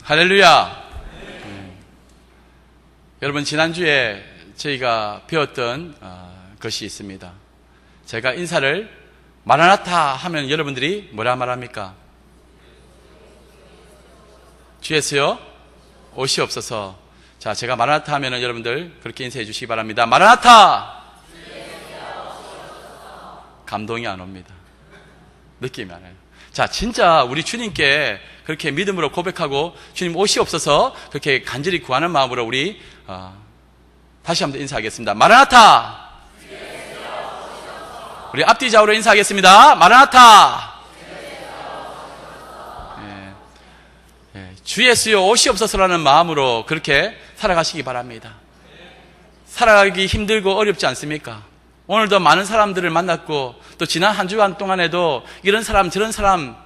할렐루야. 여러분, 지난주에 저희가 배웠던 것이 있습니다. 제가 인사를 마라나타 하면 여러분들이 뭐라 말합니까? 주 예수여 오시옵소서. 자, 제가 마라나타 하면 여러분들 그렇게 인사해 주시기 바랍니다. 마라나타! 감동이 안 옵니다. 느낌이 안 와요. 자, 진짜 우리 주님께 그렇게 믿음으로 고백하고 주님 오시옵소서 그렇게 간절히 구하는 마음으로 우리 다시 한번 인사하겠습니다. 마라나타! 우리 앞뒤 좌우로 인사하겠습니다. 마라나타! 주 예수여 오시옵소서라는 마음으로 그렇게 살아가시기 바랍니다. 살아가기 힘들고 어렵지 않습니까? 오늘도 많은 사람들을 만났고 또 지난 한 주간 동안에도 이런 사람 저런 사람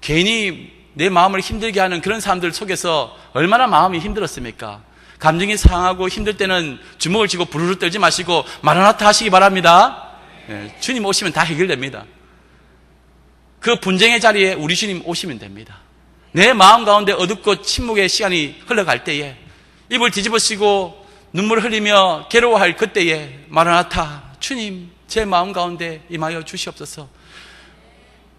괜히 내 마음을 힘들게 하는 그런 사람들 속에서 얼마나 마음이 힘들었습니까? 감정이 상하고 힘들 때는 주먹을 쥐고 부르르 떨지 마시고 마라나타 하시기 바랍니다. 주님 오시면 다 해결됩니다. 그 분쟁의 자리에 우리 주님 오시면 됩니다. 내 마음 가운데 어둡고 침묵의 시간이 흘러갈 때에 입을 뒤집어쓰고 눈물을 흘리며 괴로워할 그때에 마라나타 주님 제 마음 가운데 임하여 주시옵소서.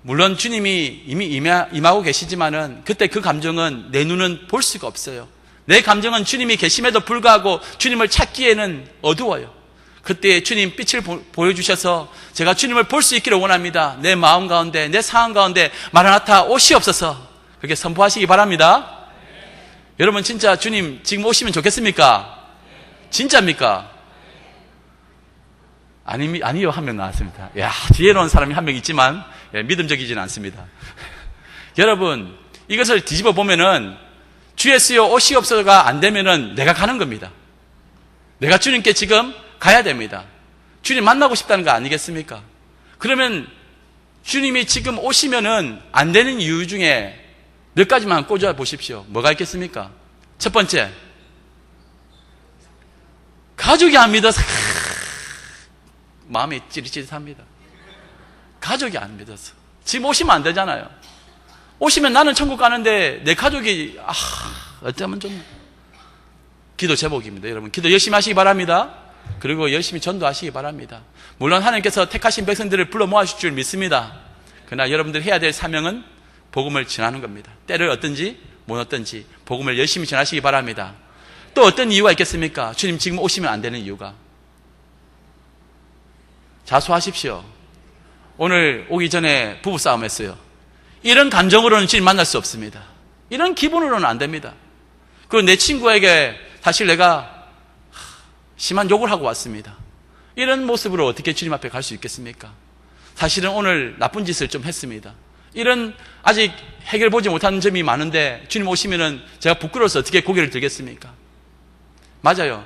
물론 주님이 이미 임하고 계시지만은 그때 그 감정은 내 눈은 볼 수가 없어요. 내 감정은 주님이 계심에도 불구하고 주님을 찾기에는 어두워요. 그때 주님 빛을 보여주셔서 제가 주님을 볼 수 있기를 원합니다. 내 마음 가운데 내 상황 가운데 마라나타 오시옵소서 그렇게 선포하시기 바랍니다. 여러분 진짜 주님 지금 오시면 좋겠습니까? 진짜입니까? 아니요 한 명 나왔습니다. 야, 지혜로운 사람이 한 명 있지만 믿음적이지는 않습니다. 여러분 이것을 뒤집어 보면은 주 예수여 오시옵소서가 안 되면은 내가 가는 겁니다. 내가 주님께 지금 가야 됩니다. 주님 만나고 싶다는 거 아니겠습니까? 그러면 주님이 지금 오시면은 안 되는 이유 중에 몇 가지만 꽂아 보십시오. 뭐가 있겠습니까? 첫 번째, 가족이 안 믿어서 마음이 찌릿찌릿합니다. 가족이 안 믿어서. 지금 오시면 안 되잖아요. 오시면 나는 천국 가는데 내 가족이 어쩌면 좀 기도 제목입니다. 여러분 기도 열심히 하시기 바랍니다. 그리고 열심히 전도하시기 바랍니다. 물론 하나님께서 택하신 백성들을 불러 모아주실 줄 믿습니다. 그러나 여러분들 해야 될 사명은 복음을 전하는 겁니다. 때를 얻든지 못 얻든지 복음을 열심히 전하시기 바랍니다. 또 어떤 이유가 있겠습니까? 주님 지금 오시면 안 되는 이유가. 자수하십시오. 오늘 오기 전에 부부싸움 했어요. 이런 감정으로는 주님 만날 수 없습니다. 이런 기분으로는 안 됩니다. 그리고 내 친구에게 사실 내가 심한 욕을 하고 왔습니다. 이런 모습으로 어떻게 주님 앞에 갈 수 있겠습니까? 사실은 오늘 나쁜 짓을 좀 했습니다. 이런 아직 해결 보지 못한 점이 많은데 주님 오시면은 제가 부끄러워서 어떻게 고개를 들겠습니까? 맞아요.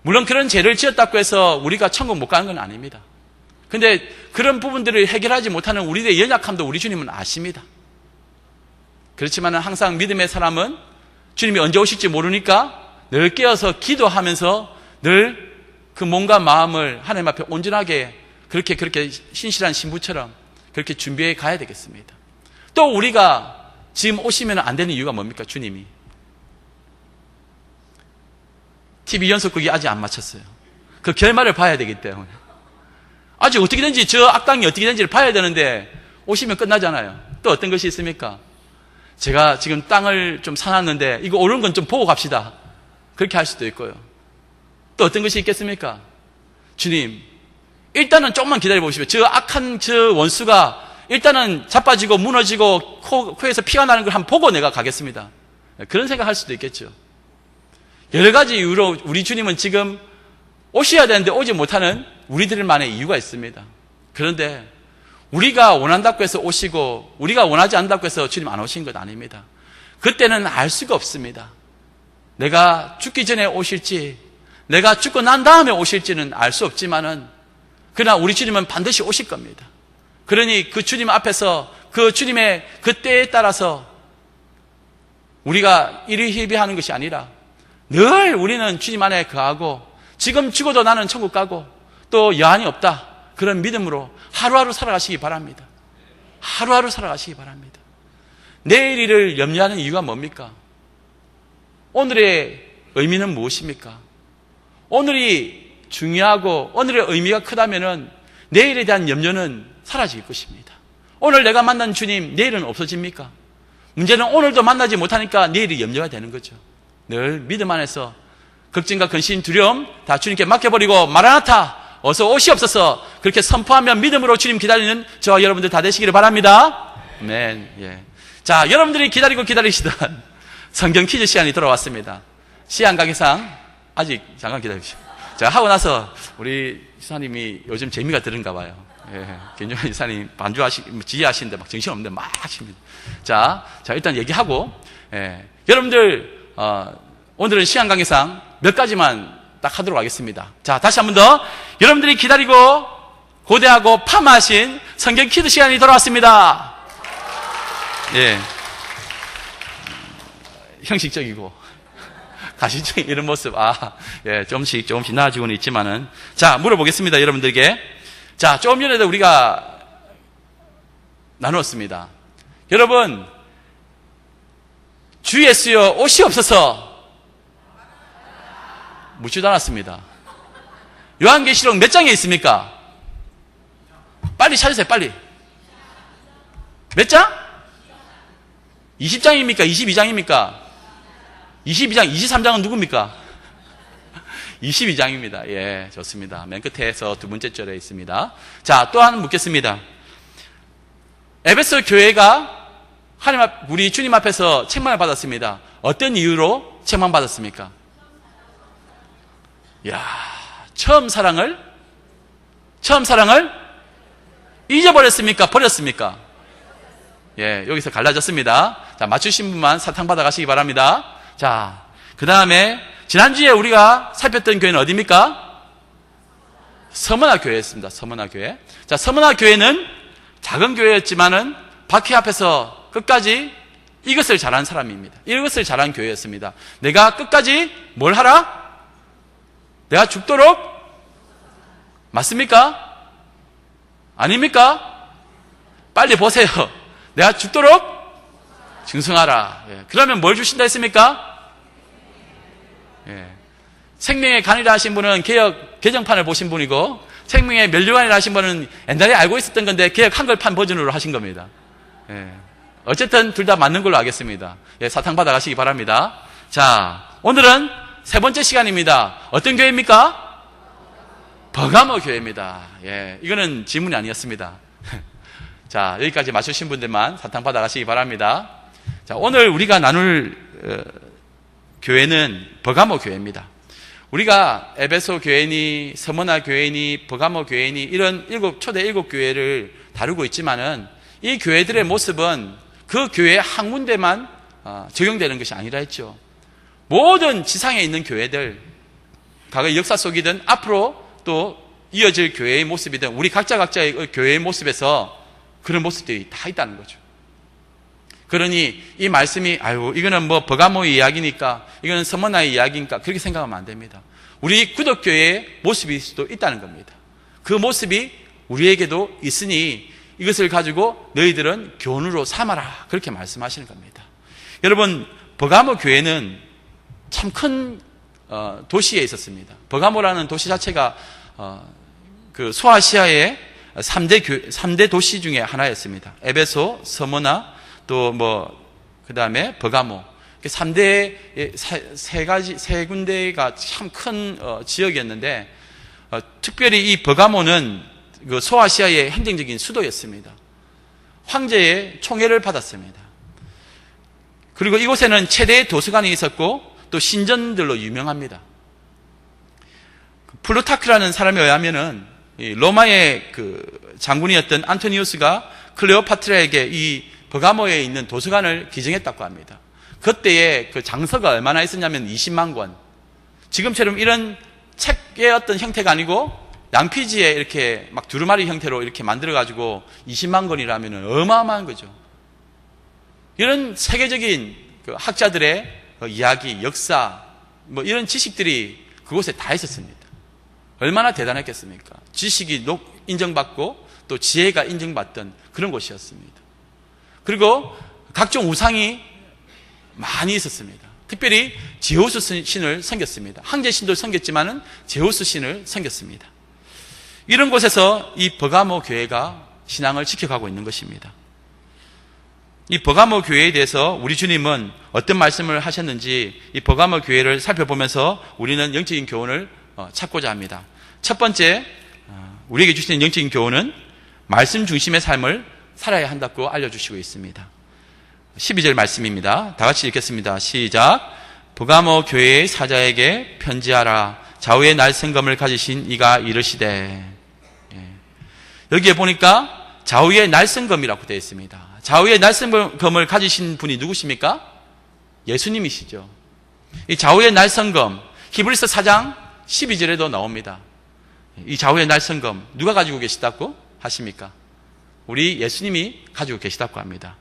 물론 그런 죄를 지었다고 해서 우리가 천국 못 가는 건 아닙니다. 근데 그런 부분들을 해결하지 못하는 우리의 연약함도 우리 주님은 아십니다. 그렇지만 항상 믿음의 사람은 주님이 언제 오실지 모르니까 늘 깨어서 기도하면서 늘 그 몸과 마음을 하나님 앞에 온전하게 그렇게 신실한 신부처럼 그렇게 준비해 가야 되겠습니다. 또 우리가 지금 오시면 안 되는 이유가 뭡니까? 주님이 TV 연속극이 아직 안 마쳤어요. 그 결말을 봐야 되기 때문에 아직 어떻게 된지 저 악당이 어떻게 된지를 봐야 되는데 오시면 끝나잖아요. 또 어떤 것이 있습니까? 제가 지금 땅을 좀 사놨는데 이거 옳은 건 좀 보고 갑시다. 그렇게 할 수도 있고요. 또 어떤 것이 있겠습니까? 주님 일단은 조금만 기다려보십시오. 저 악한 저 원수가 일단은 자빠지고 무너지고 코에서 피가 나는 걸 한번 보고 내가 가겠습니다. 그런 생각할 수도 있겠죠. 여러 가지 이유로 우리 주님은 지금 오셔야 되는데 오지 못하는 우리들만의 이유가 있습니다. 그런데 우리가 원한다고 해서 오시고 우리가 원하지 않는다고 해서 주님 안 오신 것 아닙니다. 그때는 알 수가 없습니다. 내가 죽기 전에 오실지 내가 죽고 난 다음에 오실지는 알 수 없지만은 그러나 우리 주님은 반드시 오실 겁니다. 그러니 그 주님 앞에서 그 주님의 그 때에 따라서 우리가 일희일비하는 것이 아니라 늘 우리는 주님 안에 거하고 지금 죽어도 나는 천국 가고 또 여한이 없다. 그런 믿음으로 하루하루 살아가시기 바랍니다. 하루하루 살아가시기 바랍니다. 내일을 염려하는 이유가 뭡니까? 오늘의 의미는 무엇입니까? 오늘이 중요하고 오늘의 의미가 크다면은 내일에 대한 염려는 사라질 것입니다. 오늘 내가 만난 주님, 내일은 없어집니까? 문제는 오늘도 만나지 못하니까 내일이 염려가 되는 거죠. 늘 믿음 안에서 걱정과 근심, 두려움 다 주님께 맡겨버리고 마라나타, 어서 오시옵소서 그렇게 선포하며 믿음으로 주님 기다리는 저와 여러분들 다 되시기를 바랍니다. 아멘. 예. 자, 여러분들이 기다리고 기다리시던 성경 퀴즈 시간이 돌아왔습니다. 시안 강의상 아직 잠깐 기다리십시오. 자, 하고 나서 우리 지사님이 요즘 재미가 들은가 봐요. 예, 김종환 지사님 지휘하시는데 막 정신없는데 막 하십니다. 자, 일단 얘기하고, 예, 여러분들, 오늘은 시안 강의상 몇 가지만 딱 하도록 하겠습니다. 자, 다시 한 번 더. 여러분들이 기다리고 고대하고 파마하신 성경 퀴즈 시간이 돌아왔습니다. 예. 형식적이고, 가시적인 이런 모습, 예, 조금씩 나아지고는 있지만은. 자, 물어보겠습니다, 여러분들에게. 자, 조금 전에도 우리가 나누었습니다. 여러분, 주 예수여 오시옵소서 묻지도 않았습니다. 요한계시록 몇 장에 있습니까? 빨리 찾으세요, 빨리. 몇 장? 20장입니까? 22장입니까? 22장, 23장은 누굽니까? 22장입니다. 예, 좋습니다. 맨 끝에서 두 번째 절에 있습니다. 자, 또 하나 묻겠습니다. 에베소 교회가 우리 주님 앞에서 책망을 받았습니다. 어떤 이유로 책망받았습니까? 이야, 처음 사랑을 잊어버렸습니까? 버렸습니까? 예, 여기서 갈라졌습니다. 자, 맞추신 분만 사탕 받아가시기 바랍니다. 자, 그 다음에 지난주에 우리가 살폈던 교회는 어디입니까? 서문화 교회였습니다. 서문화 교회. 자, 서문화 교회는 작은 교회였지만은 박해 앞에서 끝까지 이것을 잘한 사람입니다. 이것을 잘한 교회였습니다. 내가 끝까지 뭘 하라? 내가 죽도록? 맞습니까? 아닙니까? 빨리 보세요. 내가 죽도록 증승하라. 예. 그러면 뭘 주신다 했습니까? 예. 생명의 간이라 하신 분은 개역 개정판을 보신 분이고, 생명의 면류관이라 하신 분은 옛날에 알고 있었던 건데 개역 한글판 버전으로 하신 겁니다. 예. 어쨌든 둘 다 맞는 걸로 알겠습니다. 예, 사탕 받아가시기 바랍니다. 자, 오늘은 세 번째 시간입니다. 어떤 교회입니까? 버가모 교회입니다. 예, 이거는 질문이 아니었습니다. 자, 여기까지 맞추신 분들만 사탕 받아가시기 바랍니다. 자, 오늘 우리가 나눌 교회는 버가모 교회입니다. 우리가 에베소 교회니 서머나 교회니 버가모 교회니 이런 초대 일곱 교회를 다루고 있지만은 이 교회들의 모습은 그 교회 한 군데만 적용되는 것이 아니라 했죠. 모든 지상에 있는 교회들, 과거 역사 속이든 앞으로 또 이어질 교회의 모습이든 우리 각자의 교회의 모습에서 그런 모습들이 다 있다는 거죠. 그러니 이 말씀이 이거는 뭐 버가모의 이야기니까, 이거는 서머나의 이야기니까 그렇게 생각하면 안 됩니다. 우리 구독교회의 모습일 수도 있다는 겁니다. 그 모습이 우리에게도 있으니 이것을 가지고 너희들은 교훈으로 삼아라, 그렇게 말씀하시는 겁니다. 여러분, 버가모 교회는 참 큰 도시에 있었습니다. 버가모라는 도시 자체가 그 소아시아의 3대 도시 중에 하나였습니다. 에베소, 서머나, 또 그 다음에 버가모. 3대, 세 군데가 참 큰 지역이었는데, 특별히 이 버가모는 그 소아시아의 행정적인 수도였습니다. 황제의 총애를 받았습니다. 그리고 이곳에는 최대의 도서관이 있었고, 또 신전들로 유명합니다. 플루타크라는 사람에 의하면은 로마의 그 장군이었던 안토니우스가 클레오파트라에게 이 버가모에 있는 도서관을 기증했다고 합니다. 그때의 그 장서가 얼마나 있었냐면 20만 권. 지금처럼 이런 책의 어떤 형태가 아니고 양피지에 이렇게 막 두루마리 형태로 이렇게 만들어가지고 20만 권이라면 어마어마한 거죠. 이런 세계적인 그 학자들의 이야기, 역사, 이런 지식들이 그곳에 다 있었습니다. 얼마나 대단했겠습니까? 지식이 인정받고 또 지혜가 인정받던 그런 곳이었습니다. 그리고 각종 우상이 많이 있었습니다. 특별히 제우스 신을 섬겼습니다. 황제 신도 섬겼지만은 제우스 신을 섬겼습니다. 이런 곳에서 이 버가모 교회가 신앙을 지켜가고 있는 것입니다. 이 버가모 교회에 대해서 우리 주님은 어떤 말씀을 하셨는지 이 버가모 교회를 살펴보면서 우리는 영적인 교훈을 찾고자 합니다. 첫 번째, 우리에게 주시는 영적인 교훈은 말씀 중심의 삶을 살아야 한다고 알려주시고 있습니다. 12절 말씀입니다. 다 같이 읽겠습니다. 시작. 버가모 교회의 사자에게 편지하라. 좌우의 날성검을 가지신 이가 이르시되. 여기에 보니까 좌우의 날성검이라고 되어 있습니다. 좌우의 날성검을 가지신 분이 누구십니까? 예수님이시죠. 이 좌우의 날성검, 히브리서 4장 12절에도 나옵니다. 이 좌우의 날성검 누가 가지고 계시다고 하십니까? 우리 예수님이 가지고 계시다고 합니다.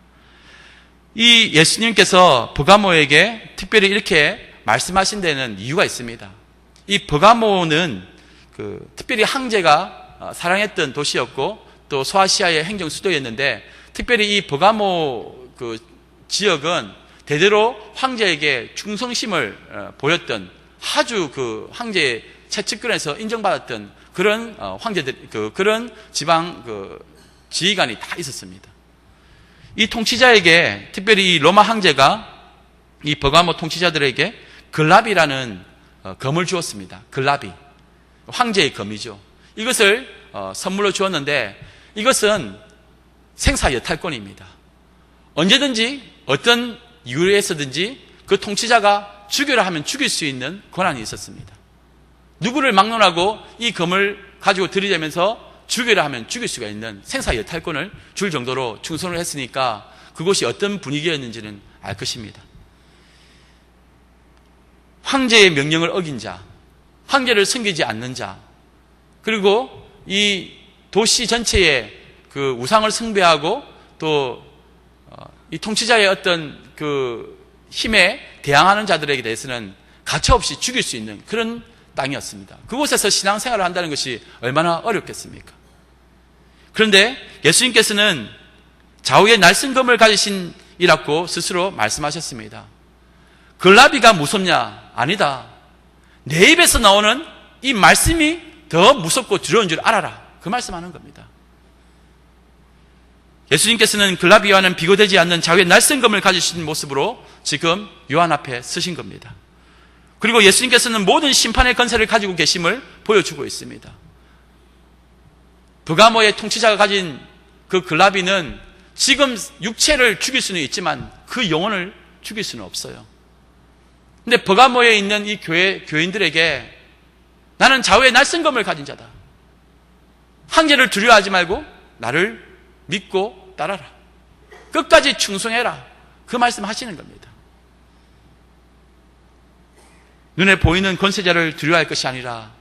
이 예수님께서 버가모에게 특별히 이렇게 말씀하신 데는 이유가 있습니다. 이 버가모는 특별히 황제가 사랑했던 도시였고 또 소아시아의 행정 수도였는데 특별히 이 버가모 지역은 대대로 황제에게 충성심을 보였던 아주 황제의 채측권에서 인정받았던 그런 황제들, 그런 지방 지휘관이 다 있었습니다. 이 통치자에게 특별히 이 로마 황제가 이 버가모 통치자들에게 글라비라는 검을 주었습니다. 글라비, 황제의 검이죠. 이것을 선물로 주었는데 이것은 생사 여탈권입니다. 언제든지 어떤 이유에서든지 그 통치자가 죽여라 하면 죽일 수 있는 권한이 있었습니다. 누구를 막론하고 이 검을 가지고 들이대면서 죽여라 하면 죽일 수가 있는 생사 여탈권을 줄 정도로 충성을 했으니까 그곳이 어떤 분위기였는지는 알 것입니다. 황제의 명령을 어긴 자, 황제를 섬기지 않는 자, 그리고 이 도시 전체에 우상을 숭배하고 또 이 통치자의 어떤 힘에 대항하는 자들에게 대해서는 가차없이 죽일 수 있는 그런 땅이었습니다. 그곳에서 신앙생활을 한다는 것이 얼마나 어렵겠습니까? 그런데 예수님께서는 좌우의 날성검을 가지신 이라고 스스로 말씀하셨습니다. 글라비가 무섭냐? 아니다. 내 입에서 나오는 이 말씀이 더 무섭고 두려운 줄 알아라. 그 말씀하는 겁니다. 예수님께서는 글라비와는 비교되지 않는 좌우의 날성검을 가지신 모습으로 지금 요한 앞에 서신 겁니다. 그리고 예수님께서는 모든 심판의 권세를 가지고 계심을 보여주고 있습니다. 버가모의 통치자가 가진 그 글라비는 지금 육체를 죽일 수는 있지만 그 영혼을 죽일 수는 없어요. 근데 버가모에 있는 이 교인들에게 나는 좌우의 날성검을 가진 자다. 황제를 두려워하지 말고 나를 믿고 따라라. 끝까지 충성해라. 그 말씀 하시는 겁니다. 눈에 보이는 권세자를 두려워할 것이 아니라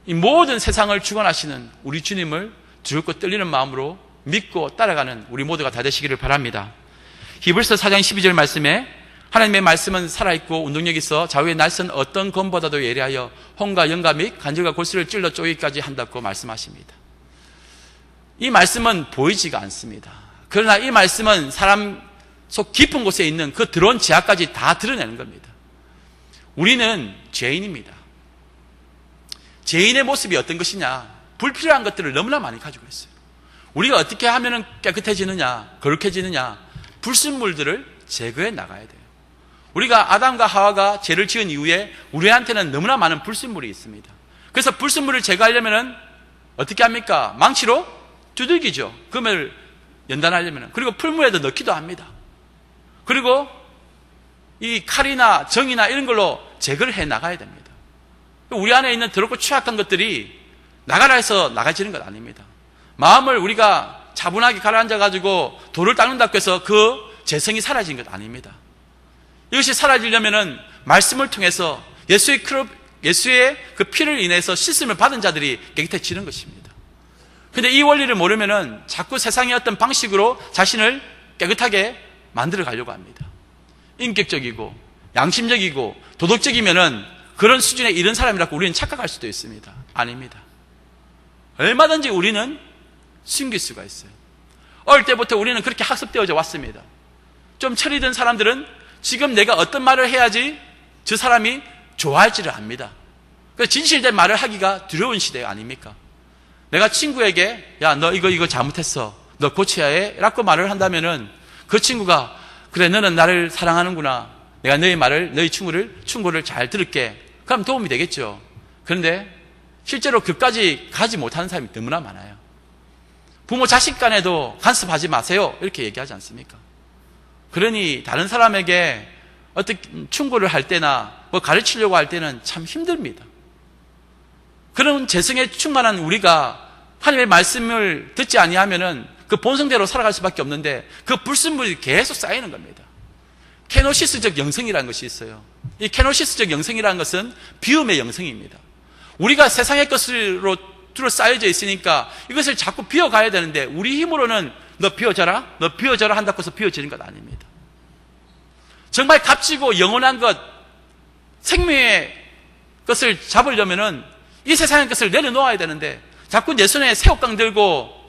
이 모든 세상을 주관하시는 우리 주님을 두렵고 떨리는 마음으로 믿고 따라가는 우리 모두가 다 되시기를 바랍니다. 히브리서 4장 12절 말씀에 하나님의 말씀은 살아있고 운동력이 있어 좌우의 날선 어떤 검보다도 예리하여 혼과 영과 및 관절과 골수를 찔러 쪼개기까지 한다고 말씀하십니다. 이 말씀은 보이지가 않습니다. 그러나 이 말씀은 사람 속 깊은 곳에 있는 그 더러운 지하까지 다 드러내는 겁니다. 우리는 죄인입니다. 죄인의 모습이 어떤 것이냐? 불필요한 것들을 너무나 많이 가지고 있어요. 우리가 어떻게 하면 깨끗해지느냐, 거룩해지느냐? 불순물들을 제거해 나가야 돼요. 우리가 아담과 하와가 죄를 지은 이후에 우리한테는 너무나 많은 불순물이 있습니다. 그래서 불순물을 제거하려면 어떻게 합니까? 망치로 두들기죠. 금을 연단하려면. 그리고 풀무에도 넣기도 합니다. 그리고 이 칼이나 정이나 이런 걸로 제거를 해 나가야 됩니다. 우리 안에 있는 더럽고 취약한 것들이 나가라 해서 나가지는 것 아닙니다. 마음을 우리가 차분하게 가라앉아가지고 돌을 닦는다고 해서 그 재성이 사라진 것 아닙니다. 이것이 사라지려면은 말씀을 통해서 예수의 그 피를 인해서 씻음을 받은 자들이 깨끗해지는 것입니다. 근데 이 원리를 모르면은 자꾸 세상의 어떤 방식으로 자신을 깨끗하게 만들어 가려고 합니다. 인격적이고 양심적이고 도덕적이면은 그런 수준에 이른 사람이라고 우리는 착각할 수도 있습니다. 아닙니다. 얼마든지 우리는 숨길 수가 있어요. 어릴 때부터 우리는 그렇게 학습되어져 왔습니다. 좀 철이 든 사람들은 지금 내가 어떤 말을 해야지 저 사람이 좋아할지를 압니다. 그래서 진실된 말을 하기가 두려운 시대 아닙니까? 내가 친구에게 야, 너 이거 잘못했어. 너 고쳐야 해. 라고 말을 한다면은 그 친구가 그래, 너는 나를 사랑하는구나. 내가 너희 충고를 잘 들을게. 그럼 도움이 되겠죠. 그런데 실제로 그까지 가지 못하는 사람이 너무나 많아요. 부모 자식 간에도 간섭하지 마세요. 이렇게 얘기하지 않습니까? 그러니 다른 사람에게 어떻게 충고를 할 때나 뭐 가르치려고 할 때는 참 힘듭니다. 그런 재성에 충만한 우리가 하나님의 말씀을 듣지 아니하면은 그 본성대로 살아갈 수밖에 없는데 그 불순물이 계속 쌓이는 겁니다. 케노시스적 영성이라는 것이 있어요. 이 케노시스적 영성이라는 것은 비움의 영성입니다. 우리가 세상의 것으로 둘러싸여져 있으니까 이것을 자꾸 비워가야 되는데 우리 힘으로는 너 비워져라 한다고 해서 비워지는 것 아닙니다. 정말 값지고 영원한 것, 생명의 것을 잡으려면은 이 세상의 것을 내려놓아야 되는데 자꾸 내 손에 새우깡 들고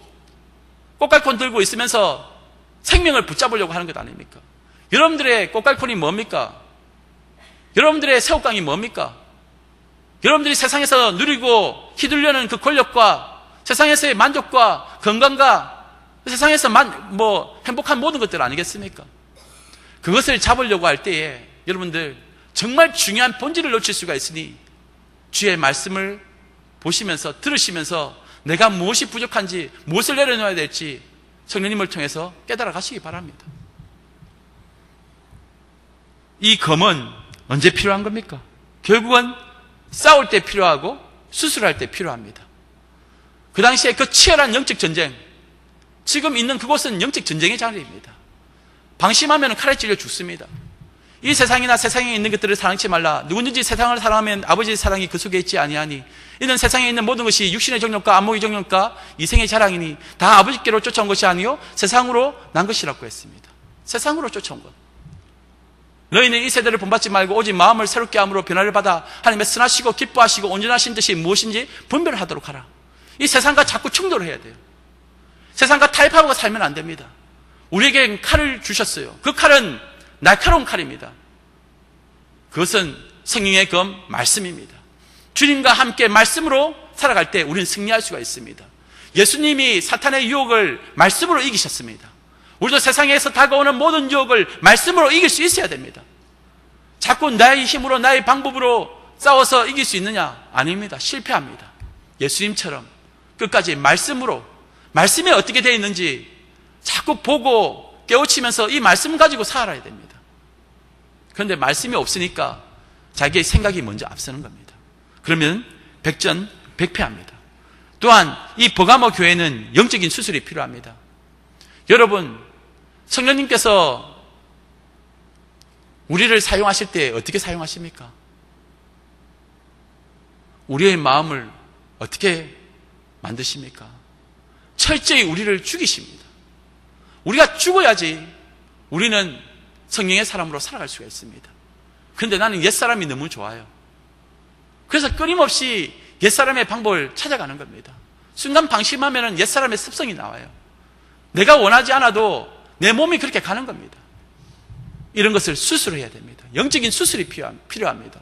꽃갈콘 들고 있으면서 생명을 붙잡으려고 하는 것 아닙니까? 여러분들의 꽃갈콘이 뭡니까? 여러분들의 새우깡이 뭡니까? 여러분들이 세상에서 누리고 휘둘려는 그 권력과 세상에서의 만족과 건강과 세상에서 행복한 모든 것들 아니겠습니까? 그것을 잡으려고 할 때에 여러분들 정말 중요한 본질을 놓칠 수가 있으니 주의 말씀을 보시면서 들으시면서 내가 무엇이 부족한지 무엇을 내려놓아야 될지 성령님을 통해서 깨달아 가시기 바랍니다. 이 검은 언제 필요한 겁니까? 결국은 싸울 때 필요하고 수술할 때 필요합니다. 그 당시에 그 치열한 영적 전쟁, 지금 있는 그곳은 영적 전쟁의 자리입니다. 방심하면 칼에 찔려 죽습니다. 이 세상이나 세상에 있는 것들을 사랑치 말라. 누구든지 세상을 사랑하면 아버지의 사랑이 그 속에 있지 아니하니 이는 세상에 있는 모든 것이 육신의 정욕과 안목의 정욕과 이생의 자랑이니 다 아버지께로 쫓아온 것이 아니요 세상으로 난 것이라고 했습니다. 세상으로 쫓아온 것. 너희는 이 세대를 본받지 말고 오직 마음을 새롭게 함으로 변화를 받아 하나님의 선하시고 기뻐하시고 온전하신 뜻이 무엇인지 분별을 하도록 하라. 이 세상과 자꾸 충돌을 해야 돼요. 세상과 타협하고 살면 안 됩니다. 우리에게 칼을 주셨어요. 그 칼은 날카로운 칼입니다. 그것은 성령의 검 말씀입니다. 주님과 함께 말씀으로 살아갈 때 우리는 승리할 수가 있습니다. 예수님이 사탄의 유혹을 말씀으로 이기셨습니다. 우리도 세상에서 다가오는 모든 유혹을 말씀으로 이길 수 있어야 됩니다. 자꾸 나의 힘으로 나의 방법으로 싸워서 이길 수 있느냐? 아닙니다. 실패합니다. 예수님처럼 끝까지 말씀으로, 말씀이 어떻게 되어 있는지 자꾸 보고 깨우치면서 이 말씀 가지고 살아야 됩니다. 그런데 말씀이 없으니까 자기의 생각이 먼저 앞서는 겁니다. 그러면 백전백패합니다. 또한 이 버가모 교회는 영적인 수술이 필요합니다. 여러분, 성령님께서 우리를 사용하실 때 어떻게 사용하십니까? 우리의 마음을 어떻게 만드십니까? 철저히 우리를 죽이십니다. 우리가 죽어야지 우리는 성령의 사람으로 살아갈 수가 있습니다. 그런데 나는 옛사람이 너무 좋아요. 그래서 끊임없이 옛사람의 방법을 찾아가는 겁니다. 순간 방심하면 옛사람의 습성이 나와요. 내가 원하지 않아도 내 몸이 그렇게 가는 겁니다. 이런 것을 수술해야 됩니다. 영적인 수술이 필요합니다.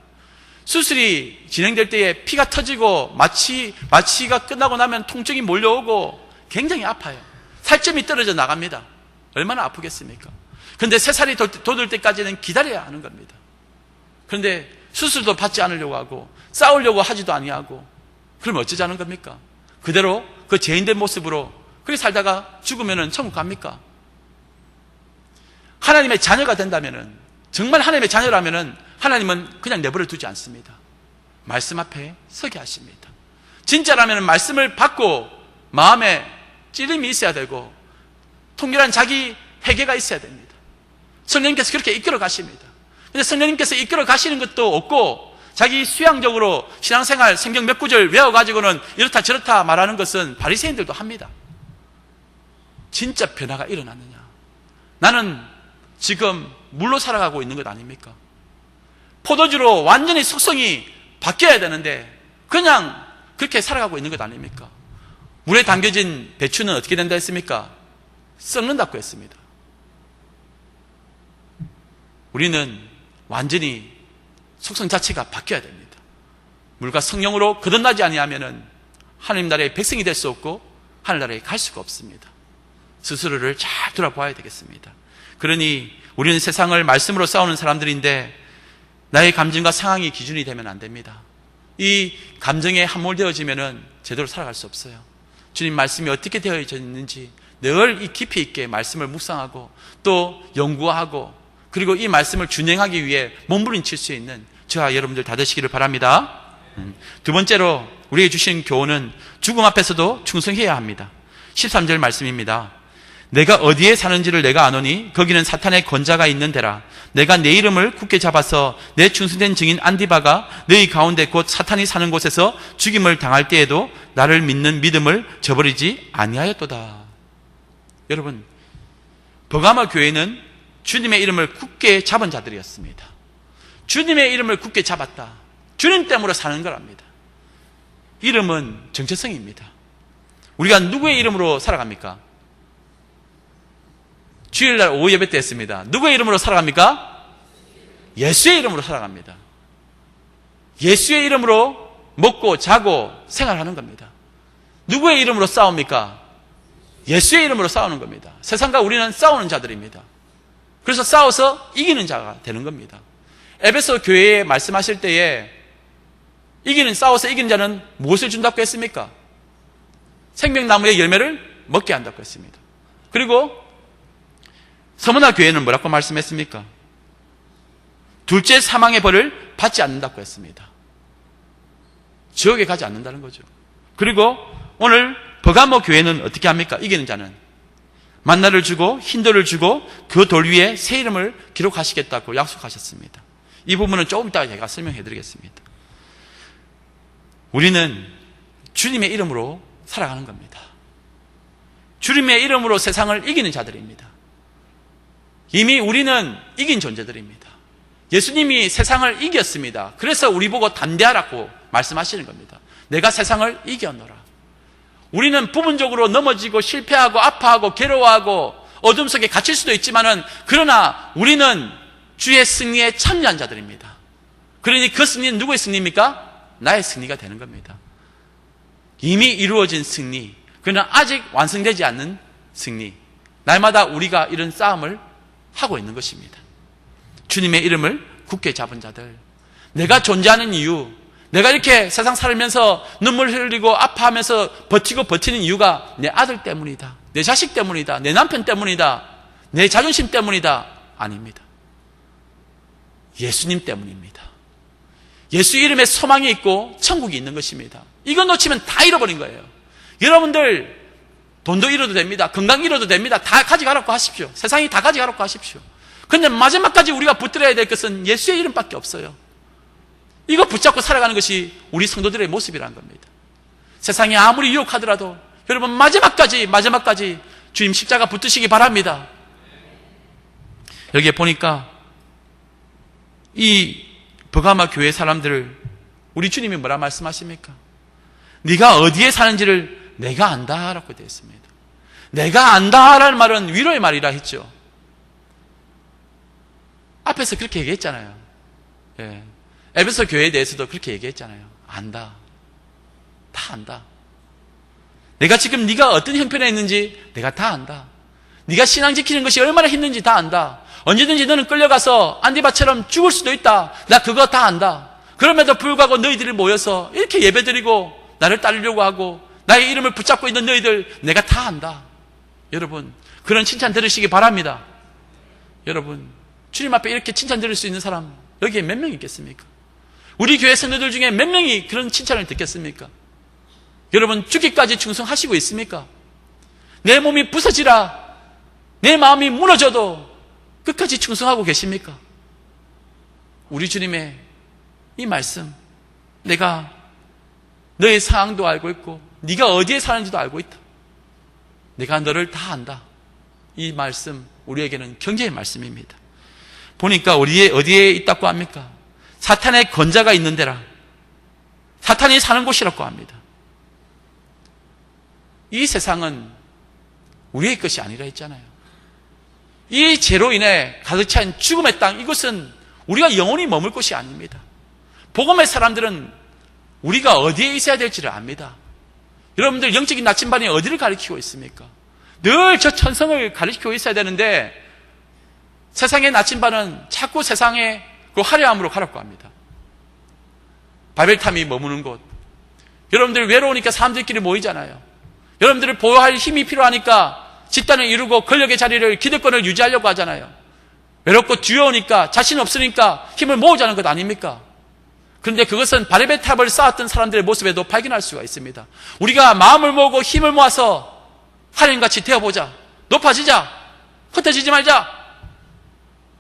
수술이 진행될 때에 피가 터지고 마취가 끝나고 나면 통증이 몰려오고 굉장히 아파요. 살점이 떨어져 나갑니다. 얼마나 아프겠습니까? 그런데 새살이 돋을 때까지는 기다려야 하는 겁니다. 그런데 수술도 받지 않으려고 하고 싸우려고 하지도 아니하고 그럼 어쩌자는 겁니까? 그대로 그 죄인된 모습으로 그렇게 살다가 죽으면 천국 갑니까? 하나님의 자녀가 된다면은, 정말 하나님의 자녀라면은 하나님은 그냥 내버려 두지 않습니다. 말씀 앞에 서게 하십니다. 진짜라면 말씀을 받고 마음에 찔림이 있어야 되고 통렬한 자기 회개가 있어야 됩니다. 성령님께서 그렇게 이끌어 가십니다. 근데 성령님께서 이끌어 가시는 것도 없고 자기 수양적으로 신앙생활 성경 몇 구절 외워가지고는 이렇다 저렇다 말하는 것은 바리새인들도 합니다. 진짜 변화가 일어났느냐? 나는 지금 물로 살아가고 있는 것 아닙니까? 포도주로 완전히 속성이 바뀌어야 되는데 그냥 그렇게 살아가고 있는 것 아닙니까? 물에 담겨진 배추는 어떻게 된다 했습니까? 썩는다고 했습니다. 우리는 완전히 속성 자체가 바뀌어야 됩니다. 물과 성령으로 거듭나지 아니하면은 하나님 나라의 백성이 될 수 없고 하늘나라에 갈 수가 없습니다. 스스로를 잘 돌아봐야 되겠습니다. 그러니 우리는 세상을 말씀으로 싸우는 사람들인데 나의 감정과 상황이 기준이 되면 안 됩니다. 이 감정에 함몰되어지면은 제대로 살아갈 수 없어요. 주님 말씀이 어떻게 되어 있는지 늘 이 깊이 있게 말씀을 묵상하고 또 연구하고 그리고 이 말씀을 준행하기 위해 몸부림칠 수 있는 저와 여러분들 다 되시기를 바랍니다. 두 번째로 우리에게 주신 교훈은 죽음 앞에서도 충성해야 합니다. 13절 말씀입니다. 내가 어디에 사는지를 내가 아노니 거기는 사탄의 권자가 있는 데라. 내가 내 이름을 굳게 잡아서 내 충성된 증인 안디바가 너희 가운데 곧 사탄이 사는 곳에서 죽임을 당할 때에도 나를 믿는 믿음을 저버리지 아니하였도다. 여러분, 버가모 교회는 주님의 이름을 굳게 잡은 자들이었습니다. 주님의 이름을 굳게 잡았다. 주님 때문에 사는 거랍니다. 이름은 정체성입니다. 우리가 누구의 이름으로 살아갑니까? 주일날 오후 예배 때 했습니다. 누구의 이름으로 살아갑니까? 예수의 이름으로 살아갑니다. 예수의 이름으로 먹고 자고 생활하는 겁니다. 누구의 이름으로 싸웁니까? 예수의 이름으로 싸우는 겁니다. 세상과 우리는 싸우는 자들입니다. 그래서 싸워서 이기는 자가 되는 겁니다. 에베소 교회에 말씀하실 때에 싸워서 이기는 자는 무엇을 준다고 했습니까? 생명나무의 열매를 먹게 한다고 했습니다. 그리고 서머나 교회는 뭐라고 말씀했습니까? 둘째 사망의 벌을 받지 않는다고 했습니다. 지옥에 가지 않는다는 거죠. 그리고 오늘 버가모 교회는 어떻게 합니까? 이기는 자는 만나를 주고 흰돌을 주고 그 돌 위에 새 이름을 기록하시겠다고 약속하셨습니다. 이 부분은 조금 이따가 제가 설명해 드리겠습니다. 우리는 주님의 이름으로 살아가는 겁니다. 주님의 이름으로 세상을 이기는 자들입니다. 이미 우리는 이긴 존재들입니다. 예수님이 세상을 이겼습니다. 그래서 우리 보고 담대하라고 말씀하시는 겁니다. 내가 세상을 이겼노라. 우리는 부분적으로 넘어지고 실패하고 아파하고 괴로워하고 어둠 속에 갇힐 수도 있지만은 그러나 우리는 주의 승리에 참여한 자들입니다. 그러니 그 승리는 누구의 승리입니까? 나의 승리가 되는 겁니다. 이미 이루어진 승리, 그러나 아직 완성되지 않는 승리. 날마다 우리가 이런 싸움을 하고 있는 것입니다. 주님의 이름을 굳게 잡은 자들, 내가 존재하는 이유, 내가 이렇게 세상 살면서 눈물 흘리고 아파하면서 버티는 이유가 내 아들 때문이다, 내 자식 때문이다, 내 남편 때문이다, 내 자존심 때문이다. 아닙니다. 예수님 때문입니다. 예수 이름에 소망이 있고 천국이 있는 것입니다. 이거 놓치면 다 잃어버린 거예요. 여러분들 돈도 잃어도 됩니다. 건강 잃어도 됩니다. 다 가져가라고 하십시오. 세상이 다 가져가라고 하십시오. 그런데 마지막까지 우리가 붙들어야 될 것은 예수의 이름밖에 없어요. 이거 붙잡고 살아가는 것이 우리 성도들의 모습이라는 겁니다. 세상이 아무리 유혹하더라도 여러분 마지막까지 주님 십자가 붙드시기 바랍니다. 여기에 보니까 이 버가모 교회 사람들을 우리 주님이 뭐라 말씀하십니까? 네가 어디에 사는지를 내가 안다라고 되어 있습니다. 내가 안다라는 말은 위로의 말이라 했죠. 앞에서 그렇게 얘기했잖아요. 예. 에베소 교회에 대해서도 그렇게 얘기했잖아요. 안다. 다 안다. 내가 지금 네가 어떤 형편에 있는지 내가 다 안다. 네가 신앙 지키는 것이 얼마나 힘든지 다 안다. 언제든지 너는 끌려가서 안디바처럼 죽을 수도 있다. 나 그거 다 안다. 그럼에도 불구하고 너희들이 모여서 이렇게 예배드리고 나를 따르려고 하고 나의 이름을 붙잡고 있는 너희들 내가 다 안다. 여러분 그런 칭찬 들으시기 바랍니다. 여러분 주님 앞에 이렇게 칭찬 들을 수 있는 사람 여기에 몇 명 있겠습니까? 우리 교회 성도들 중에 몇 명이 그런 칭찬을 듣겠습니까? 여러분 죽기까지 충성하시고 있습니까? 내 몸이 부서지라 내 마음이 무너져도 끝까지 충성하고 계십니까? 우리 주님의 이 말씀, 내가 너의 상황도 알고 있고 네가 어디에 사는지도 알고 있다. 내가 너를 다 안다. 이 말씀 우리에게는 경계의 말씀입니다. 보니까 어디에 있다고 합니까? 사탄의 권자가 있는 데라. 사탄이 사는 곳이라고 합니다. 이 세상은 우리의 것이 아니라 했잖아요. 이 죄로 인해 가득 찬 죽음의 땅, 이것은 우리가 영원히 머물 곳이 아닙니다. 복음의 사람들은 우리가 어디에 있어야 될지를 압니다. 여러분들 영적인 나침반이 어디를 가리키고 있습니까? 늘 저 천성을 가리키고 있어야 되는데 세상의 나침반은 자꾸 세상의 그 화려함으로 가라고 합니다. 바벨탑이 머무는 곳. 여러분들 외로우니까 사람들끼리 모이잖아요. 여러분들을 보호할 힘이 필요하니까 집단을 이루고 권력의 자리를, 기득권을 유지하려고 하잖아요. 외롭고 두려우니까, 자신 없으니까 힘을 모으자는 것 아닙니까? 그런데 그것은 바벨탑을 쌓았던 사람들의 모습에도 발견할 수가 있습니다. 우리가 마음을 모으고 힘을 모아서 하나님같이 되어보자. 높아지자. 흩어지지 말자.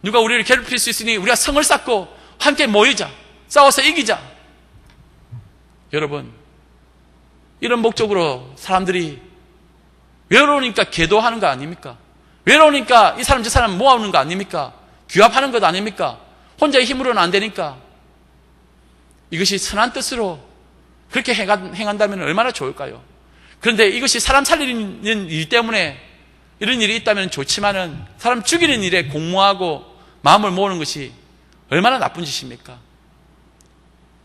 누가 우리를 괴롭힐 수 있으니 우리가 성을 쌓고 함께 모이자. 싸워서 이기자. 여러분, 이런 목적으로 사람들이 외로우니까 계도하는 거 아닙니까? 외로우니까 이 사람 저 사람 모아오는 거 아닙니까? 규합하는 것 아닙니까? 혼자의 힘으로는 안 되니까. 이것이 선한 뜻으로 그렇게 행한다면 얼마나 좋을까요? 그런데 이것이 사람 살리는 일 때문에 이런 일이 있다면 좋지만은 사람 죽이는 일에 공모하고 마음을 모으는 것이 얼마나 나쁜 짓입니까?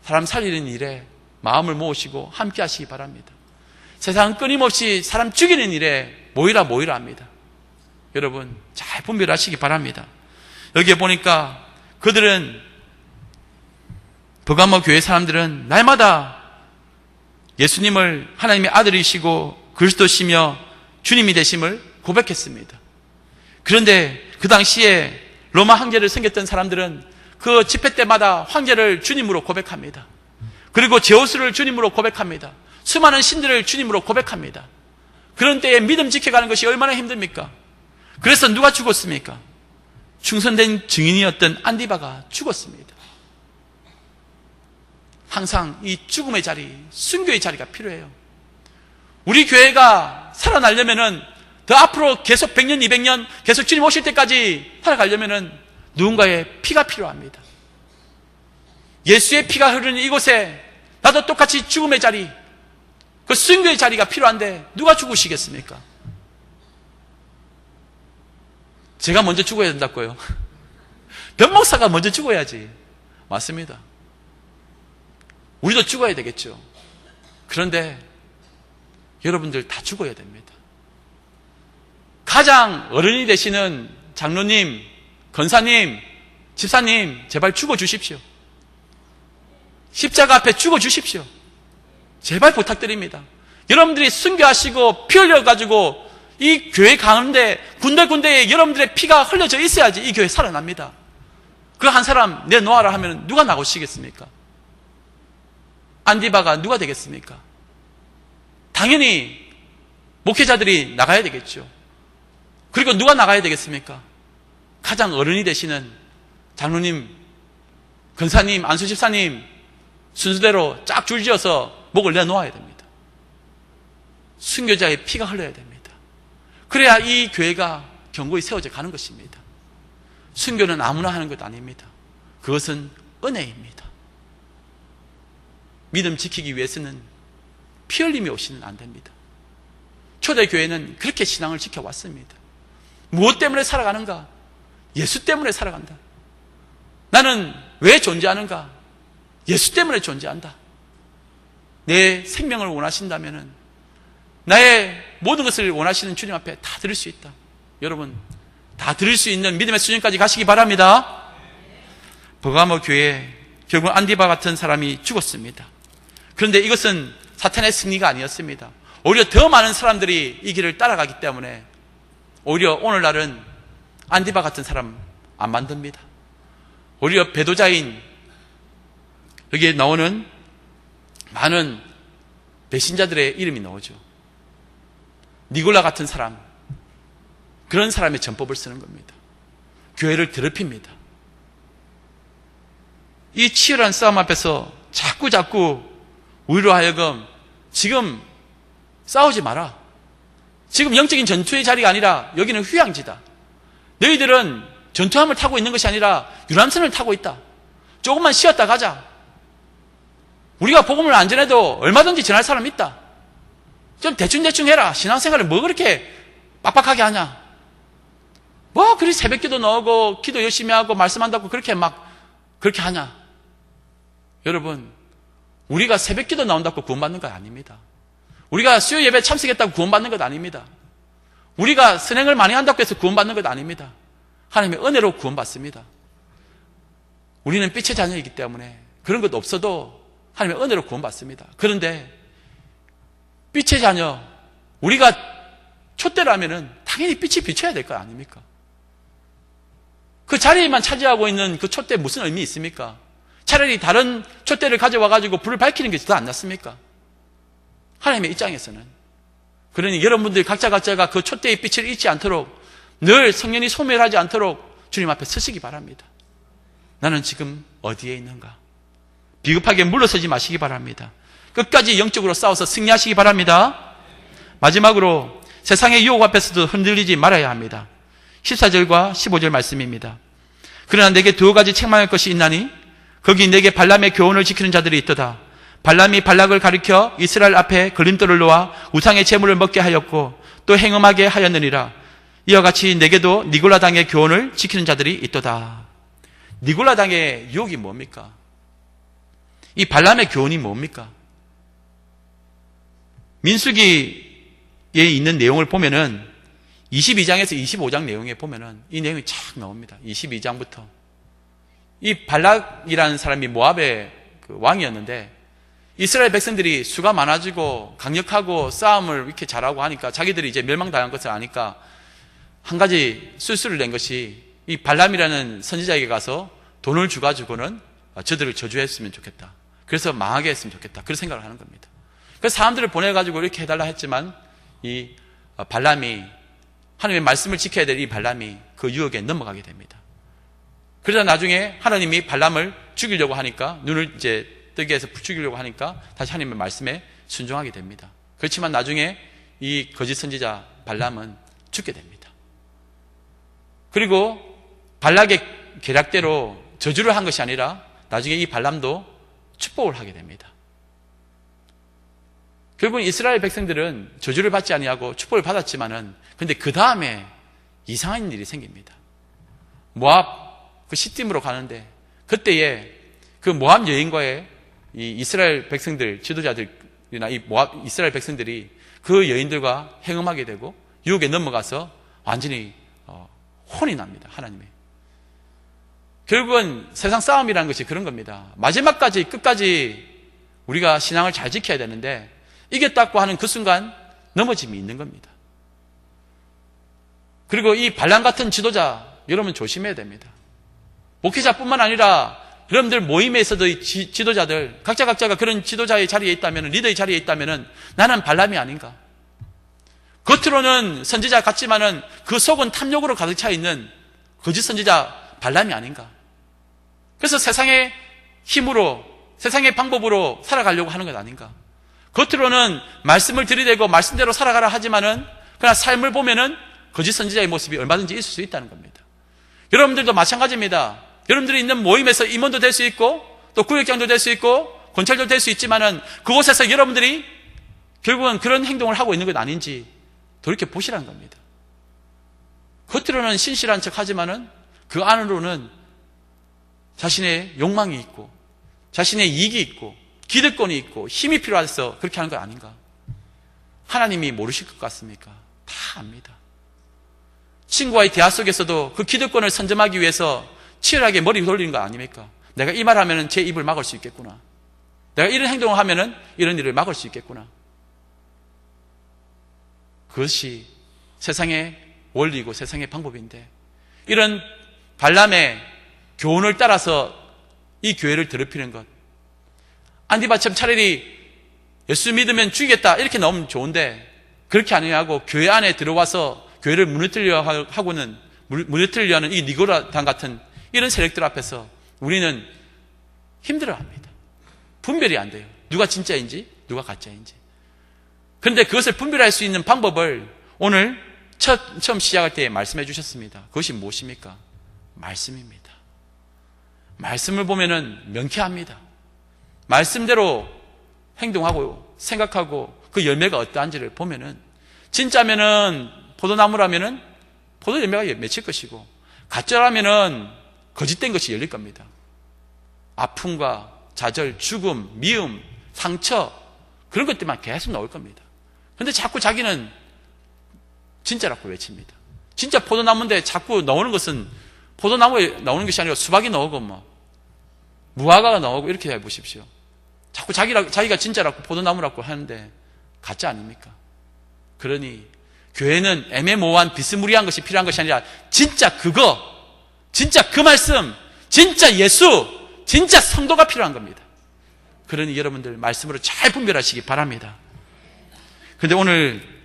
사람 살리는 일에 마음을 모으시고 함께 하시기 바랍니다. 세상은 끊임없이 사람 죽이는 일에 모이라 합니다. 여러분 잘 분별하시기 바랍니다. 여기에 보니까 그들은, 버가모 교회 사람들은 날마다 예수님을 하나님의 아들이시고 그리스도시며 주님이 되심을 고백했습니다. 그런데 그 당시에 로마 황제를 섬겼던 사람들은 그 집회 때마다 황제를 주님으로 고백합니다. 그리고 제우스를 주님으로 고백합니다. 수많은 신들을 주님으로 고백합니다. 그런 때에 믿음 지켜가는 것이 얼마나 힘듭니까? 그래서 누가 죽었습니까? 충성된 증인이었던 안디바가 죽었습니다. 항상 이 죽음의 자리, 순교의 자리가 필요해요. 우리 교회가 살아나려면은 더 앞으로 계속 100년, 200년 계속 주님 오실 때까지 살아가려면은 누군가의 피가 필요합니다. 예수의 피가 흐르는 이곳에 나도 똑같이 죽음의 자리, 그 순교의 자리가 필요한데 누가 죽으시겠습니까? 제가 먼저 죽어야 된다고요. 변목사가 먼저 죽어야지. 맞습니다. 우리도 죽어야 되겠죠. 그런데 여러분들 다 죽어야 됩니다. 가장 어른이 되시는 장로님, 권사님, 집사님, 제발 죽어주십시오. 십자가 앞에 죽어주십시오. 제발 부탁드립니다. 여러분들이 순교하시고 피 흘려가지고 이 교회 가운데 군데군데에 여러분들의 피가 흘려져 있어야지 이 교회 살아납니다. 그 한 사람 내놓아라 하면 누가 나오시겠습니까? 안디바가 누가 되겠습니까? 당연히 목회자들이 나가야 되겠죠. 그리고 누가 나가야 되겠습니까? 가장 어른이 되시는 장로님, 권사님, 안수집사님 순서대로 쫙 줄지어서 목을 내놓아야 됩니다. 순교자의 피가 흘러야 됩니다. 그래야 이 교회가 견고히 세워져 가는 것입니다. 순교는 아무나 하는 것 아닙니다. 그것은 은혜입니다. 믿음 지키기 위해서는 피 흘림이 없이는 안 됩니다. 초대교회는 그렇게 신앙을 지켜왔습니다. 무엇 때문에 살아가는가? 예수 때문에 살아간다. 나는 왜 존재하는가? 예수 때문에 존재한다. 내 생명을 원하신다면 나의 모든 것을 원하시는 주님 앞에 다 드릴 수 있다. 여러분 다 드릴 수 있는 믿음의 수준까지 가시기 바랍니다. 버가모 교회에 결국 안디바 같은 사람이 죽었습니다. 그런데 이것은 사탄의 승리가 아니었습니다. 오히려 더 많은 사람들이 이 길을 따라가기 때문에 오히려 오늘날은 안디바 같은 사람 안 만듭니다. 오히려 배도자인 여기에 나오는 많은 배신자들의 이름이 나오죠. 니골라 같은 사람, 그런 사람의 전법을 쓰는 겁니다. 교회를 더럽힙니다. 이 치열한 싸움 앞에서 자꾸 우리로 하여금 지금 싸우지 마라. 지금 영적인 전투의 자리가 아니라 여기는 휴양지다. 너희들은 전투함을 타고 있는 것이 아니라 유람선을 타고 있다. 조금만 쉬었다 가자. 우리가 복음을 안 전해도 얼마든지 전할 사람 있다. 좀 대충 해라. 신앙생활을 뭐 그렇게 빡빡하게 하냐? 뭐 그리 새벽기도 나오고 기도 열심히 하고 말씀한다고 그렇게 하냐? 여러분, 우리가 새벽기도 나온다고 구원받는 것 아닙니다. 우리가 수요 예배 참석했다고 구원받는 것 아닙니다. 우리가 선행을 많이 한다고 해서 구원받는 것 아닙니다. 하나님의 은혜로 구원받습니다. 우리는 빛의 자녀이기 때문에 그런 것 없어도 하나님의 은혜로 구원받습니다. 그런데 빛의 자녀, 우리가 촛대라면은 당연히 빛이 비춰야 될 거 아닙니까? 그 자리에만 차지하고 있는 그 촛대 무슨 의미 있습니까? 차라리 다른 촛대를 가져와가지고 불을 밝히는 게 더 안 낫습니까? 하나님의 입장에서는. 그러니 여러분들 각자가 그 촛대의 빛을 잃지 않도록 늘 성령이 소멸하지 않도록 주님 앞에 서시기 바랍니다. 나는 지금 어디에 있는가? 비겁하게 물러서지 마시기 바랍니다. 끝까지 영적으로 싸워서 승리하시기 바랍니다. 마지막으로 세상의 유혹 앞에서도 흔들리지 말아야 합니다. 14절과 15절 말씀입니다. 그러나 내게 두 가지 책망할 것이 있나니 거기 내게 발람의 교훈을 지키는 자들이 있도다. 발람이 발락을 가리켜 이스라엘 앞에 걸림돌을 놓아 우상의 제물을 먹게 하였고 또 행음하게 하였느니라. 이와 같이 내게도 니골라 당의 교훈을 지키는 자들이 있도다. 니골라 당의 유혹이 뭡니까? 이 발람의 교훈이 뭡니까? 민수기에 있는 내용을 보면은 22장에서 25장 내용에 보면은 이 내용이 쫙 나옵니다. 22장부터. 이 발락이라는 사람이 모압의 그 왕이었는데 이스라엘 백성들이 수가 많아지고 강력하고 싸움을 이렇게 잘하고 하니까 자기들이 이제 멸망당한 것을 아니까 한 가지 술수를 낸 것이 이 발람이라는 선지자에게 가서 돈을 주가지고는 저들을 저주했으면 좋겠다. 그래서 망하게 했으면 좋겠다. 그런 생각을 하는 겁니다. 그래서 사람들을 보내가지고 이렇게 해달라 했지만 이 발람이 하나님의 말씀을 지켜야 될 이 발람이 그 유혹에 넘어가게 됩니다. 그러다 나중에 하나님이 발람을 죽이려고 하니까 눈을 이제 뜨게 해서 죽이려고 하니까 다시 하나님의 말씀에 순종하게 됩니다. 그렇지만 나중에 이 거짓 선지자 발람은 죽게 됩니다. 그리고 발락의 계략대로 저주를 한 것이 아니라 나중에 이 발람도 축복을 하게 됩니다. 결국은 이스라엘 백성들은 저주를 받지 아니하고 축복을 받았지만은 근데 그 다음에 이상한 일이 생깁니다. 모압 그 시딤으로 가는데 그때에 그 모압 여인과의 이 이스라엘 백성들 지도자들이나 이 모압 이스라엘 백성들이 그 여인들과 행음하게 되고 유혹에 넘어가서 완전히 혼이 납니다. 하나님의. 결국은 세상 싸움이라는 것이 그런 겁니다. 마지막까지 끝까지 우리가 신앙을 잘 지켜야 되는데 이겼다고 하는 그 순간 넘어짐이 있는 겁니다. 그리고 이 발람 같은 지도자 여러분 조심해야 됩니다. 목회자뿐만 아니라 여러분들 모임에서도 이 지도자들 각자가 그런 지도자의 자리에 있다면 리더의 자리에 있다면 나는 발람이 아닌가? 겉으로는 선지자 같지만은 그 속은 탐욕으로 가득 차 있는 거짓 선지자 발람이 아닌가? 그래서 세상의 힘으로 세상의 방법으로 살아가려고 하는 것 아닌가? 겉으로는 말씀을 들이대고 말씀대로 살아가라 하지만은 그러나 삶을 보면은 거짓 선지자의 모습이 얼마든지 있을 수 있다는 겁니다. 여러분들도 마찬가지입니다. 여러분들이 있는 모임에서 임원도 될 수 있고 또 구역장도 될 수 있고 권찰도 될 수 있지만은 그곳에서 여러분들이 결국은 그런 행동을 하고 있는 것 아닌지 돌이켜 보시라는 겁니다. 겉으로는 신실한 척 하지만은 그 안으로는 자신의 욕망이 있고 자신의 이익이 있고 기득권이 있고 힘이 필요해서 그렇게 하는 거 아닌가? 하나님이 모르실 것 같습니까? 다 압니다. 친구와의 대화 속에서도 그 기득권을 선점하기 위해서 치열하게 머리 돌리는 거 아닙니까? 내가 이 말 하면은 제 입을 막을 수 있겠구나. 내가 이런 행동을 하면은 이런 일을 막을 수 있겠구나. 그것이 세상의 원리고 세상의 방법인데 이런 발람의 교훈을 따라서 이 교회를 더럽히는 것, 안디바처럼 차라리 예수 믿으면 죽이겠다 이렇게 나오면 좋은데 그렇게 아니하고 교회 안에 들어와서 교회를 무너뜨리려 하는 이 니고라당 같은 이런 세력들 앞에서 우리는 힘들어합니다. 분별이 안 돼요. 누가 진짜인지 누가 가짜인지. 그런데 그것을 분별할 수 있는 방법을 오늘 처음 시작할 때 말씀해 주셨습니다. 그것이 무엇입니까? 말씀입니다. 말씀을 보면은 명쾌합니다. 말씀대로 행동하고 생각하고 그 열매가 어떠한지를 보면은 진짜면은 포도나무라면은 포도 열매가 맺힐 것이고, 가짜라면은 거짓된 것이 열릴 겁니다. 아픔과 좌절, 죽음, 미움, 상처, 그런 것들만 계속 나올 겁니다. 그런데 자꾸 자기는 진짜라고 외칩니다. 진짜 포도나무인데 자꾸 나오는 것은 포도나무에 나오는 것이 아니라 수박이 나오고 무화과가 나오고 이렇게 해보십시오. 자꾸 자기가 진짜라고 포도나무라고 하는데 가짜 아닙니까? 그러니 교회는 애매모호한 비스무리한 것이 필요한 것이 아니라 진짜 그거, 진짜 그 말씀, 진짜 예수, 진짜 성도가 필요한 겁니다. 그러니 여러분들 말씀으로 잘 분별하시기 바랍니다. 그런데 오늘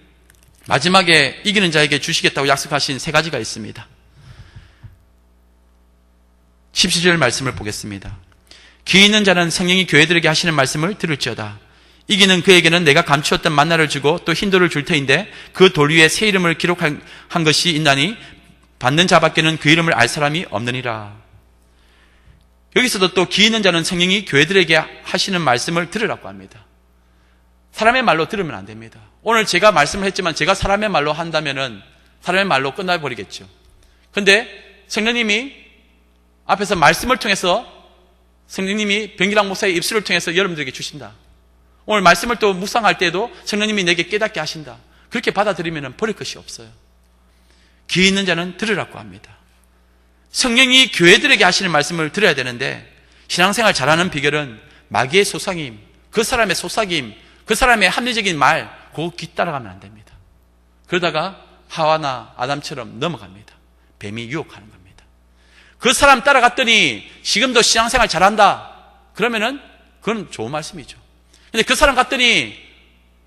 마지막에 이기는 자에게 주시겠다고 약속하신 3가지가 있습니다. 17절 말씀을 보겠습니다. 귀 있는 자는 성령이 교회들에게 하시는 말씀을 들을지어다. 이기는 그에게는 내가 감추었던 만나를 주고 또 흰돌을 줄 터인데 그 돌 위에 새 이름을 기록한 것이 있나니 받는 자밖에는 그 이름을 알 사람이 없느니라. 여기서도 또 귀 있는 자는 성령이 교회들에게 하시는 말씀을 들으라고 합니다. 사람의 말로 들으면 안 됩니다. 오늘 제가 말씀을 했지만 제가 사람의 말로 한다면은 사람의 말로 끝나버리겠죠. 그런데 성령님이 앞에서 말씀을 통해서 성령님이 병기랑 목사의 입술을 통해서 여러분들에게 주신다. 오늘 말씀을 또 묵상할 때에도 성령님이 내게 깨닫게 하신다. 그렇게 받아들이면 버릴 것이 없어요. 귀 있는 자는 들으라고 합니다. 성령이 교회들에게 하시는 말씀을 들어야 되는데 신앙생활 잘하는 비결은 마귀의 소상임, 그 사람의 소삭임, 그 사람의 합리적인 말, 그거 귀 따라가면 안 됩니다. 그러다가 하와나 아담처럼 넘어갑니다. 뱀이 유혹하는 겁니다. 그 사람 따라갔더니 지금도 신앙생활 잘한다. 그러면은 그건 좋은 말씀이죠. 근데 그 사람 갔더니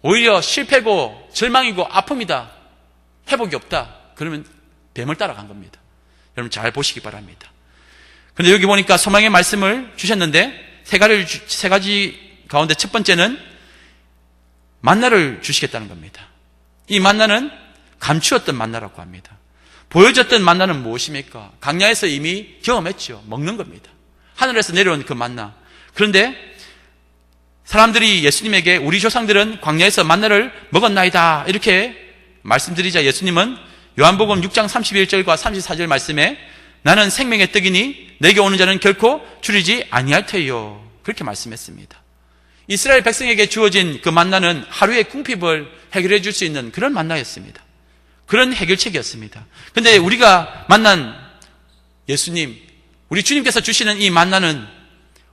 오히려 실패고 절망이고 아픔이다. 회복이 없다. 그러면 뱀을 따라간 겁니다. 여러분 잘 보시기 바랍니다. 그런데 여기 보니까 소망의 말씀을 주셨는데 세 가지 가운데 첫 번째는 만나를 주시겠다는 겁니다. 이 만나는 감추었던 만나라고 합니다. 보여졌던 만나는 무엇입니까? 광야에서 이미 경험했죠. 먹는 겁니다. 하늘에서 내려온 그 만나. 그런데 사람들이 예수님에게 우리 조상들은 광야에서 만나를 먹었나이다 이렇게 말씀드리자 예수님은 요한복음 6장 31절과 34절 말씀에 나는 생명의 떡이니 내게 오는 자는 결코 줄이지 아니할 테요 그렇게 말씀했습니다. 이스라엘 백성에게 주어진 그 만나는 하루의 궁핍을 해결해 줄 수 있는 그런 만나였습니다. 그런 해결책이었습니다. 그런데 우리가 만난 예수님, 우리 주님께서 주시는 이 만나는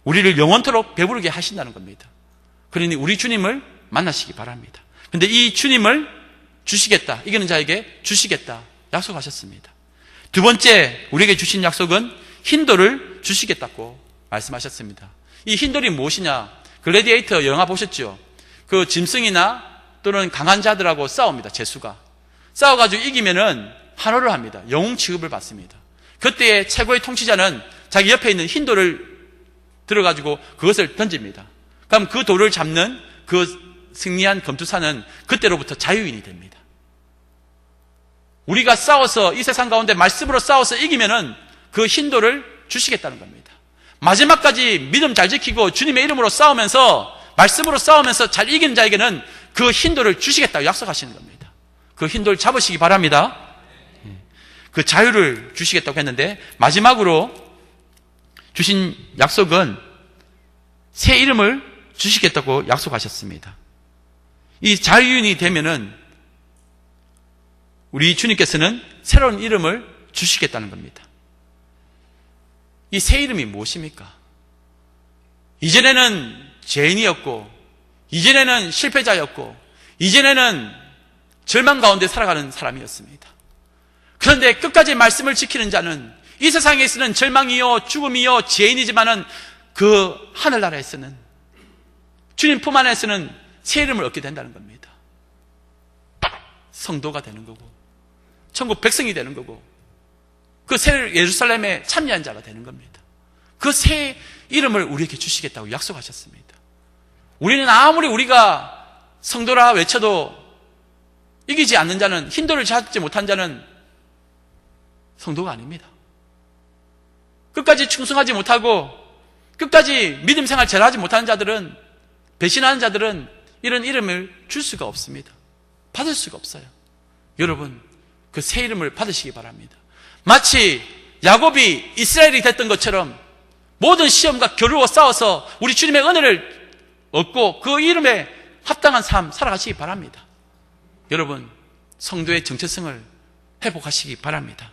우리를 영원토록 배부르게 하신다는 겁니다. 그러니 우리 주님을 만나시기 바랍니다. 그런데 이 주님을 주시겠다, 이기는 자에게 주시겠다 약속하셨습니다. 두 번째 우리에게 주신 약속은 흰돌을 주시겠다고 말씀하셨습니다. 이 흰돌이 무엇이냐? 글래디에이터 영화 보셨죠? 그 짐승이나 또는 강한 자들하고 싸웁니다. 제수가 싸워가지고 이기면은 환호를 합니다. 영웅 취급을 받습니다. 그때의 최고의 통치자는 자기 옆에 있는 흰돌을 들어가지고 그것을 던집니다. 그럼 그 돌을 잡는 그 승리한 검투사는 그때로부터 자유인이 됩니다. 우리가 싸워서 이 세상 가운데 말씀으로 싸워서 이기면은 그 흰돌을 주시겠다는 겁니다. 마지막까지 믿음 잘 지키고 주님의 이름으로 싸우면서 말씀으로 싸우면서 잘 이기는 자에게는 그 흰돌을 주시겠다고 약속하시는 겁니다. 그 흰돌 잡으시기 바랍니다. 그 자유를 주시겠다고 했는데 마지막으로 주신 약속은 새 이름을 주시겠다고 약속하셨습니다. 이 자유인이 되면은 우리 주님께서는 새로운 이름을 주시겠다는 겁니다. 이 새 이름이 무엇입니까? 이전에는 죄인이었고 이전에는 실패자였고 이전에는 절망 가운데 살아가는 사람이었습니다. 그런데 끝까지 말씀을 지키는 자는 이 세상에 있는 절망이요 죽음이요 죄인이지만은 그 하늘나라에서는 주님 품 안에서는 새 이름을 얻게 된다는 겁니다. 성도가 되는 거고 천국 백성이 되는 거고 그 새 예루살렘에 참여한 자가 되는 겁니다. 그 새 이름을 우리에게 주시겠다고 약속하셨습니다. 우리는 아무리 우리가 성도라 외쳐도 이기지 않는 자는, 흰돌을 잡지 못한 자는 성도가 아닙니다. 끝까지 충성하지 못하고 끝까지 믿음 생활 잘하지 못하는 자들은, 배신하는 자들은 이런 이름을 줄 수가 없습니다. 받을 수가 없어요. 여러분, 그 새 이름을 받으시기 바랍니다. 마치 야곱이 이스라엘이 됐던 것처럼 모든 시험과 겨루어 싸워서 우리 주님의 은혜를 얻고 그 이름에 합당한 삶 살아가시기 바랍니다. 여러분, 성도의 정체성을 회복하시기 바랍니다.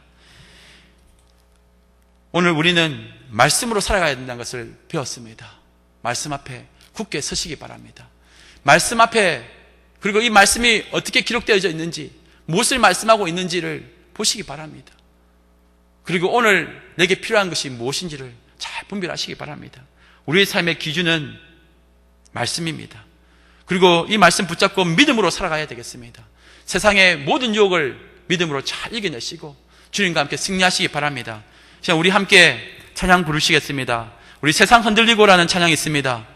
오늘 우리는 말씀으로 살아가야 된다는 것을 배웠습니다. 말씀 앞에 굳게 서시기 바랍니다. 말씀 앞에, 그리고 이 말씀이 어떻게 기록되어져 있는지, 무엇을 말씀하고 있는지를 보시기 바랍니다. 그리고 오늘 내게 필요한 것이 무엇인지를 잘 분별하시기 바랍니다. 우리의 삶의 기준은 말씀입니다. 그리고 이 말씀 붙잡고 믿음으로 살아가야 되겠습니다. 세상의 모든 유혹을 믿음으로 잘 이겨내시고 주님과 함께 승리하시기 바랍니다. 자, 우리 함께 찬양 부르시겠습니다. 우리 세상 흔들리고라는 찬양이 있습니다.